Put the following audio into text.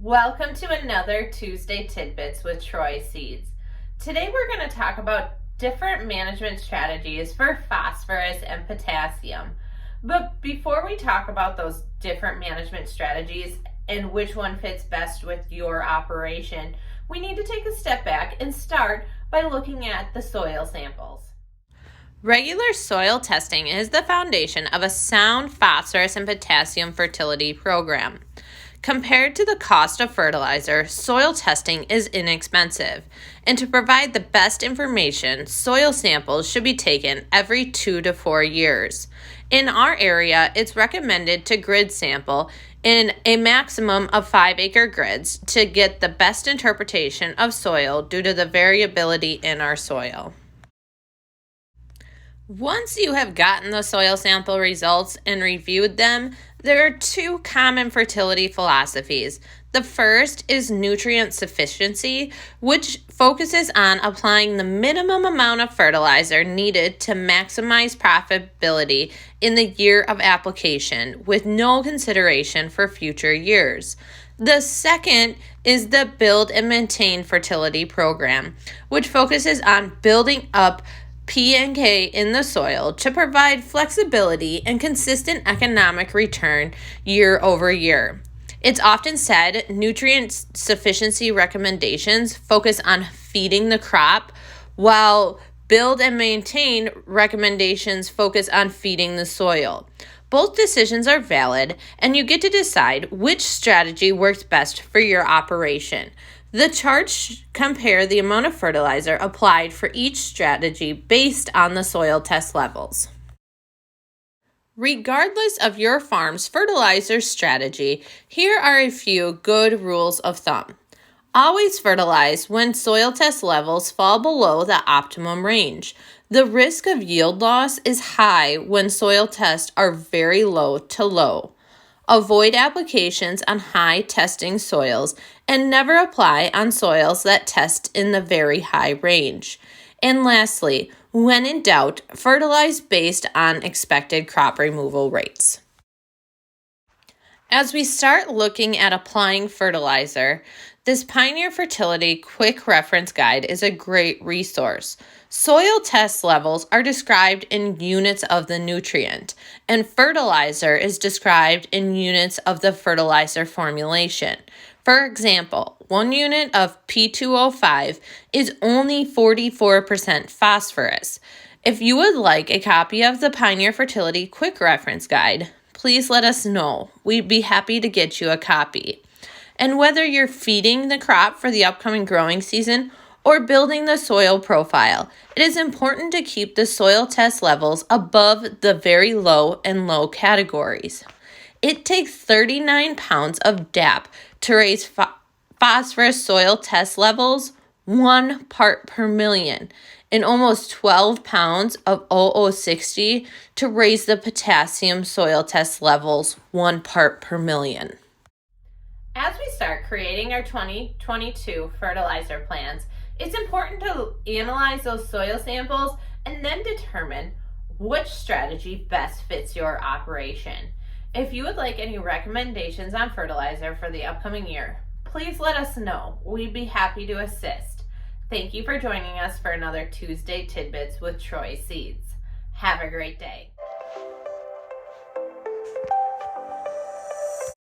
Welcome to another Tuesday Tidbits with Treu Seeds. Today we're going to talk about different management strategies for phosphorus and potassium. But before we talk about those different management strategies and which one fits best with your operation, we need to take a step back and start by looking at the soil samples. Regular soil testing is the foundation of a sound phosphorus and potassium fertility program. Compared to the cost of fertilizer, soil testing is inexpensive, and to provide the best information, soil samples should be taken every 2 to 4 years. In our area, it's recommended to grid sample in a maximum of 5-acre grids to get the best interpretation of soil due to the variability in our soil. Once you have gotten the soil sample results and reviewed them, there are 2 common fertility philosophies. The first is nutrient sufficiency, which focuses on applying the minimum amount of fertilizer needed to maximize profitability in the year of application with no consideration for future years. The second is the build and maintain fertility program, which focuses on building up P and K in the soil to provide flexibility and consistent economic return year over year. It's often said nutrient sufficiency recommendations focus on feeding the crop, while build and maintain recommendations focus on feeding the soil. Both decisions are valid, and you get to decide which strategy works best for your operation. The charts compare the amount of fertilizer applied for each strategy based on the soil test levels. Regardless of your farm's fertilizer strategy, here are a few good rules of thumb. Always fertilize when soil test levels fall below the optimum range. The risk of yield loss is high when soil tests are very low to low. Avoid applications on high testing soils and never apply on soils that test in the very high range. And lastly, when in doubt, fertilize based on expected crop removal rates. As we start looking at applying fertilizer, this Pioneer Fertility Quick Reference Guide is a great resource. Soil test levels are described in units of the nutrient, and fertilizer is described in units of the fertilizer formulation. For example, 1 unit of P2O5 is only 44% phosphorus. If you would like a copy of the Pioneer Fertility Quick Reference Guide, please let us know. We'd be happy to get you a copy. And whether you're feeding the crop for the upcoming growing season or building the soil profile, it is important to keep the soil test levels above the very low and low categories. It takes 39 pounds of DAP to raise phosphorus soil test levels 1 part per million, and almost 12 pounds of OO60 to raise the potassium soil test levels 1 part per million. As we start creating our 2022 fertilizer plans, it's important to analyze those soil samples and then determine which strategy best fits your operation. If you would like any recommendations on fertilizer for the upcoming year, please let us know. We'd be happy to assist. Thank you for joining us for another Tuesday Tidbits with Treu Seeds. Have a great day.